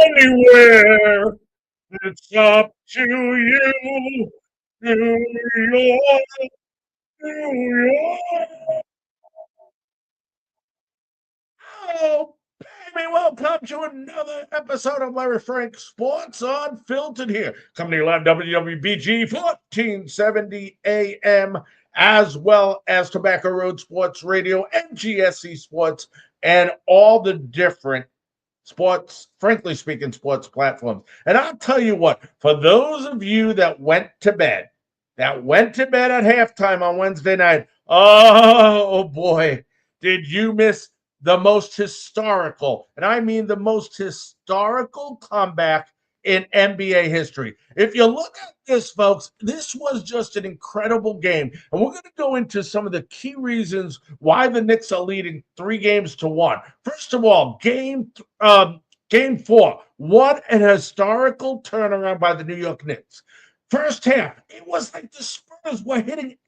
anywhere. It's up to you, New York, New York. Oh, baby, welcome to another episode of Larry Frank Sports Unfiltered here. Coming to you live WWBG 1470 AM, as well as Tobacco Road Sports Radio, MGSC Sports, and all the different sports, frankly speaking, sports platforms. And I'll tell you what, for those of you that went to bed, at halftime on Wednesday night, oh boy, did you miss the most historical, and I mean the most historical comeback in NBA history. If you look at this, folks, this was just an incredible game. And we're going to go into some of the key reasons why the Knicks are leading 3-1. First of all, game four. What an historical turnaround by the New York Knicks. First half, it was like the Spurs were hitting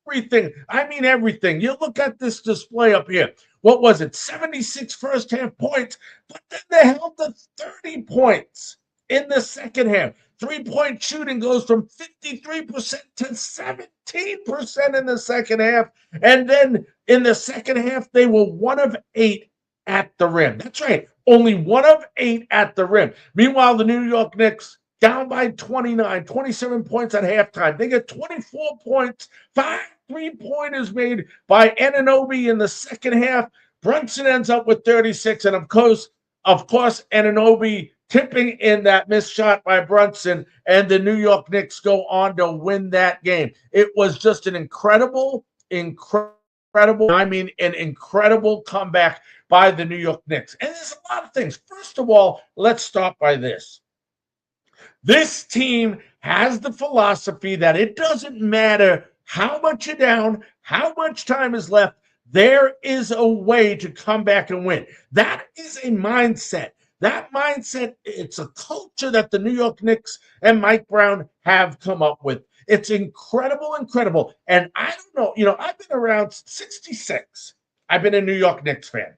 everything. I mean, everything. You look at this display up here. What was it? 76 first half points, but then they held to 30 points in the second half. 3-point shooting goes from 53% to 17% in the second half. And then in the second half, they were 1 of 8 at the rim. That's right. Only 1 of 8 at the rim. Meanwhile, the New York Knicks down by 27 points at halftime. They get 24 points, 5 3-pointers made by Anunoby in the second half. Brunson ends up with 36, and of course, Anunoby tipping in that missed shot by Brunson, and the New York Knicks go on to win that game. It was just an incredible comeback by the New York Knicks. And there's a lot of things. First of all, let's start by this. This team has the philosophy that it doesn't matter how much you're down, how much time is left, there is a way to come back and win. That is a mindset. That mindset, it's a culture that the New York Knicks and Mike Brown have come up with. It's incredible. And I don't know, I've been around 66. I've been a New York Knicks fan.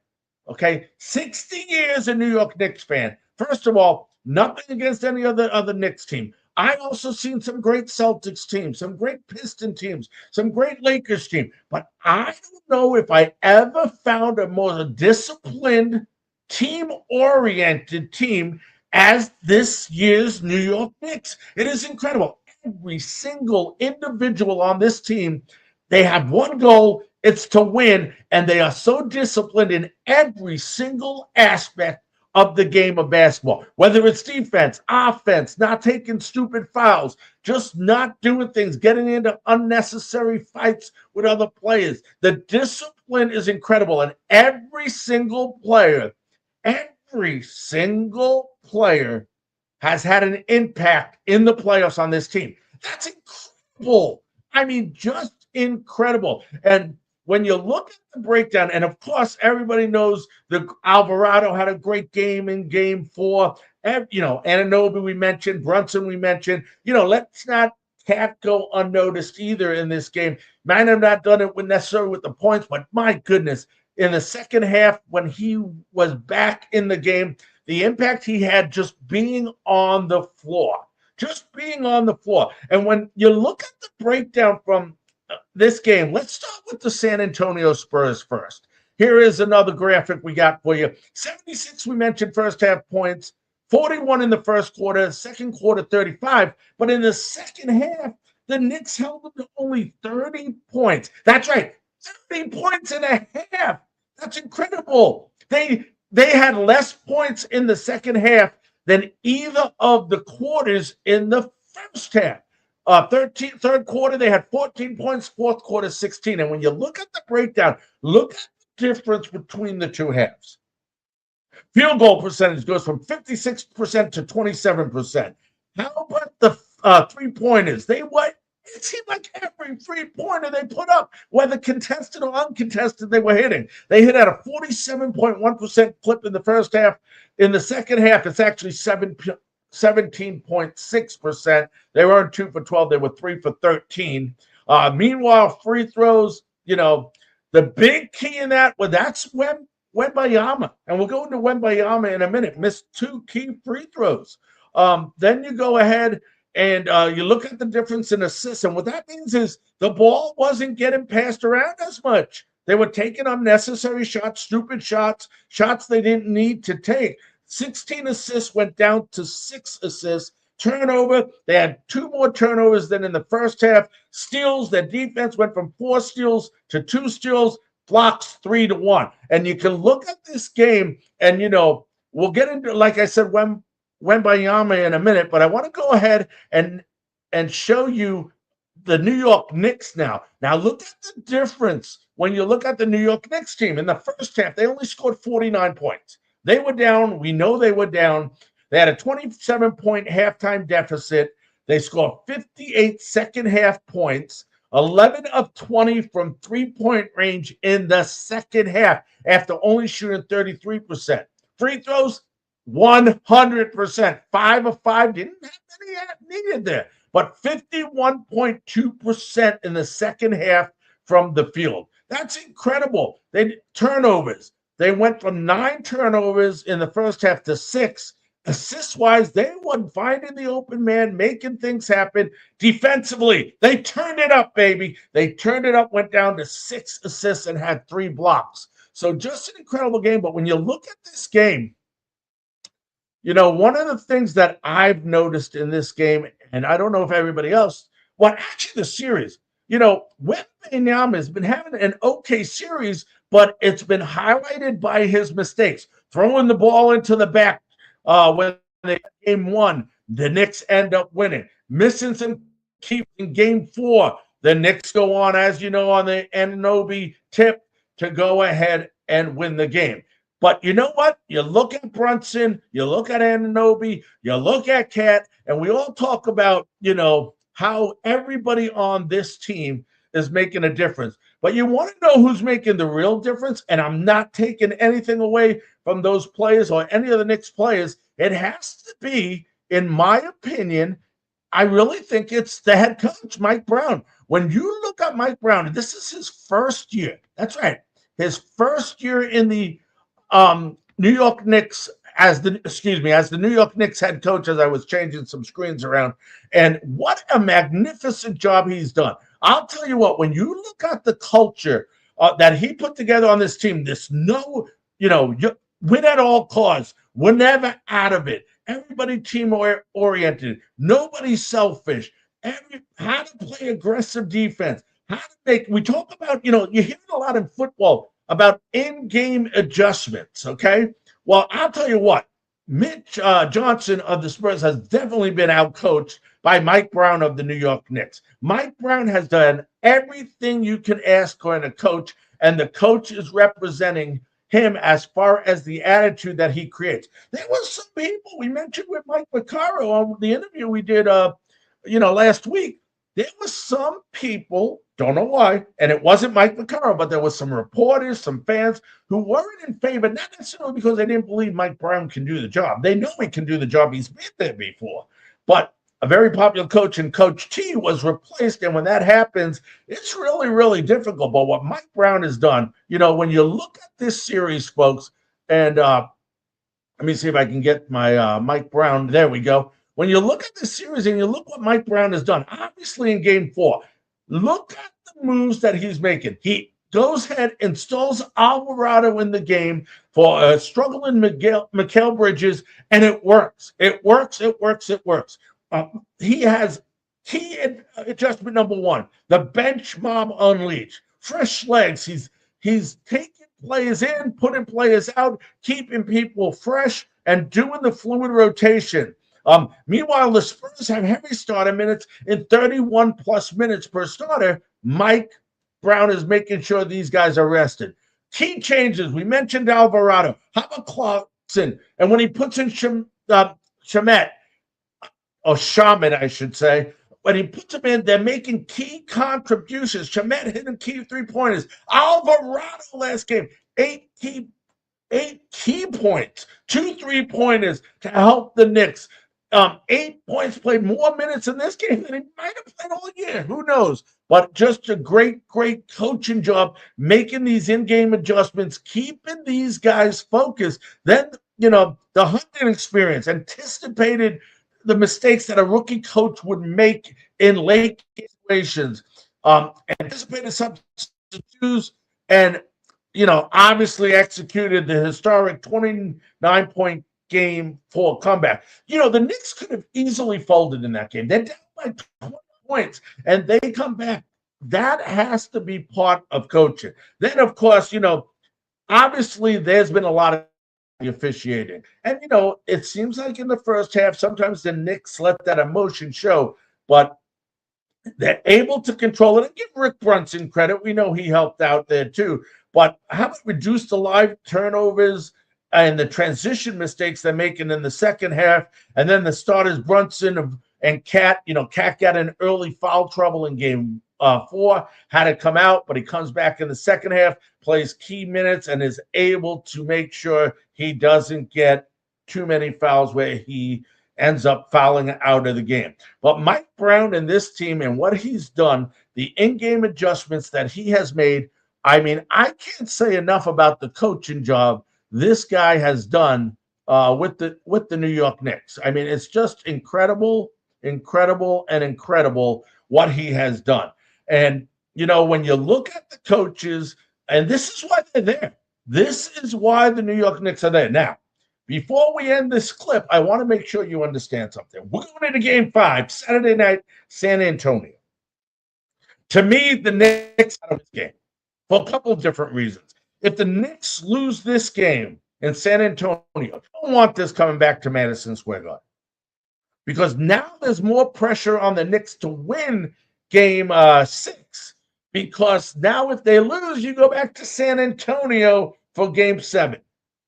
Okay, 60 years a New York Knicks fan. First of all, nothing against any other Knicks team. I've also seen some great Celtics teams, some great Piston teams, some great Lakers team. But I don't know if I ever found a more disciplined, team-oriented team as this year's New York Knicks. It is incredible. Every single individual on this team, they have one goal. It's to win, and they are so disciplined in every single aspect of the game of basketball, whether it's defense, offense, not taking stupid fouls, just not doing things, getting into unnecessary fights with other players. The discipline is incredible, and every single player has had an impact in the playoffs on this team. That's incredible. I mean, just incredible. And when you look at the breakdown, and of course, everybody knows the Alvarado had a great game in game 4. Anunoby we mentioned, Brunson we mentioned. Let's not go unnoticed either in this game. Might have not done it necessarily with the points, but my goodness, in the second half, when he was back in the game, the impact he had just being on the floor. And when you look at the breakdown from this game, let's start with the San Antonio Spurs first. Here is another graphic we got for you. 76, we mentioned first half points, 41 in the first quarter, second quarter 35. But in the second half, the Knicks held them to only 30 points. That's right, 30 points and a half. That's incredible. They had less points in the second half than either of the quarters in the first half. Third quarter, they had 14 points, fourth quarter, 16. And when you look at the breakdown, look at the difference between the two halves. Field goal percentage goes from 56% to 27%. How about the three-pointers? It seemed like every three-pointer they put up, whether contested or uncontested, they were hitting. They hit at a 47.1% clip in the first half. In the second half, it's actually 17.6%. They weren't 2 for 12. They were 3 for 13. Meanwhile, free throws, the big key in that, well, that's when Wembayama, and we'll go into Wembayama in a minute, missed 2 key free throws. Then you go ahead and you look at the difference in assists. And what that means is the ball wasn't getting passed around as much. They were taking unnecessary shots, stupid shots, shots they didn't need to take. 16 assists went down to 6 assists. Turnover, they had 2 more turnovers than in the first half. Steals, their defense went from 4 steals to 2 steals. Blocks 3-1. And you can look at this game, and we'll get into, like I said, Wembayama in a minute, but I want to go ahead and show you the New York Knicks now. Now look at the difference when you look at the New York Knicks team. In the first half, they only scored 49 points. They were down. We know they were down. They had a 27-point halftime deficit. They scored 58 second half points. 11 of 20 from three-point range in the second half after only shooting 33%. Free throws, 100%. 5 of 5. Didn't have any needed there. But 51.2% in the second half from the field. That's incredible. Turnovers. They went from 9 turnovers in the first half to 6. Assist-wise, they were finding the open man, making things happen. Defensively, they turned it up, baby. They turned it up, went down to 6 assists and had 3 blocks. So just an incredible game. But when you look at this game, one of the things that I've noticed in this game, and I don't know if everybody else, actually the series, Wembanyama has been having an okay series, but it's been highlighted by his mistakes. Throwing the ball into the back when they game 1, the Knicks end up winning. Missing some keys in game 4. The Knicks go on, as you know, on the Anunoby tip to go ahead and win the game. But you know what? You look at Brunson, you look at Anunoby, you look at Cat, and we all talk about, how everybody on this team is making a difference. But you want to know who's making the real difference, and I'm not taking anything away from those players or any of the Knicks players. It has to be, in my opinion, I really think it's the head coach, Mike Brown. When you look at Mike Brown, this is his first year. That's right. His first year in the New York Knicks as the New York Knicks head coach, as I was changing some screens around. And what a magnificent job he's done. I'll tell you what, when you look at the culture that he put together on this team, win at all costs. We're never out of it. Everybody team-oriented. Nobody's selfish. How to play aggressive defense. We talk about, you hear it a lot in football about in-game adjustments, okay? Well, I'll tell you what. Mitch Johnson of the Spurs has definitely been outcoached by Mike Brown of the New York Knicks. Mike Brown has done everything you can ask for in a coach, and the coach is representing him as far as the attitude that he creates. There was some people we mentioned with Mike Vaccaro on the interview we did, last week. There was some people, don't know why, and it wasn't Mike Vaccaro, but there was some reporters, some fans who weren't in favor, not necessarily because they didn't believe Mike Brown can do the job. They know he can do the job. He's been there before. But a very popular coach in Coach T was replaced, and when that happens, it's really, really difficult. But what Mike Brown has done, when you look at this series, folks, and let me see if I can get my Mike Brown. There we go. When you look at this series and you look what Mike Brown has done, obviously in game 4, look at the moves that he's making. He goes ahead, installs Alvarado in the game for struggling Mikal Bridges, and it works. It works. He has key adjustment number 1, the bench mob unleashed. Fresh legs. He's taking players in, putting players out, keeping people fresh, and doing the fluid rotation. Meanwhile, the Spurs have heavy starter minutes in 31 plus minutes per starter. Mike Brown is making sure these guys are rested. Key changes. We mentioned Alvarado. How about Clarkson? And when he puts in Shamet, I should say, when he puts them in, they're making key contributions. Shamet hitting key 3-pointers. Alvarado last game, 8 key points, 2 3-pointers to help the Knicks. 8 points, played more minutes in this game than he might have played all year. Who knows? But just a great, great coaching job, making these in-game adjustments, keeping these guys focused. Then, the hunting experience, anticipated the mistakes that a rookie coach would make in late situations, anticipated substitutes, and, obviously executed the historic 29-point game for a comeback. The Knicks could have easily folded in that game. They're down by 20 points, and they come back. That has to be part of coaching. Then, of course, obviously there's been a lot of officiating. And, it seems like in the first half, sometimes the Knicks let that emotion show, but they're able to control it. And give Rick Brunson credit. We know he helped out there too. But how about reduce the live turnovers and the transition mistakes they're making in the second half? And then the starters, Brunson and Cat, Cat got in early foul trouble in game 4, had to come out, but he comes back in the second half, plays key minutes, and is able to make sure he doesn't get too many fouls where he ends up fouling out of the game. But Mike Brown and this team and what he's done, the in-game adjustments that he has made, I mean, I can't say enough about the coaching job this guy has done with the New York Knicks. I mean, it's just incredible what he has done. And, when you look at the coaches, and this is why they're there. This is why the New York Knicks are there. Now, before we end this clip, I want to make sure you understand something. We're going into game 5, Saturday night, San Antonio. To me, the Knicks out of this game for a couple of different reasons. If the Knicks lose this game in San Antonio, I don't want this coming back to Madison Square Garden. Because now there's more pressure on the Knicks to win game 6. Because now if they lose, you go back to San Antonio for game 7.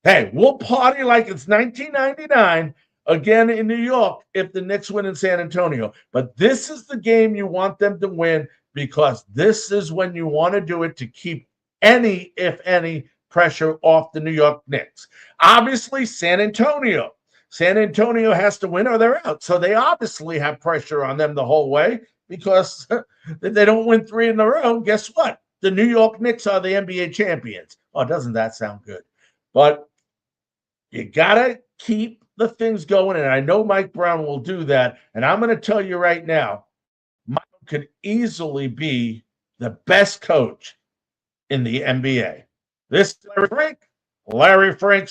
Hey, we'll party like it's 1999 again in New York if the Knicks win in San Antonio. But this is the game you want them to win, because this is when you want to do it to keep any, if any, pressure off the New York Knicks. Obviously, San Antonio has to win or they're out. So they obviously have pressure on them the whole way, because if they don't win 3 in a row, guess what? The New York Knicks are the NBA champions. Oh, doesn't that sound good? But you got to keep the things going, and I know Mike Brown will do that. And I'm going to tell you right now, Mike could easily be the best coach in the NBA. This is Larry Frank.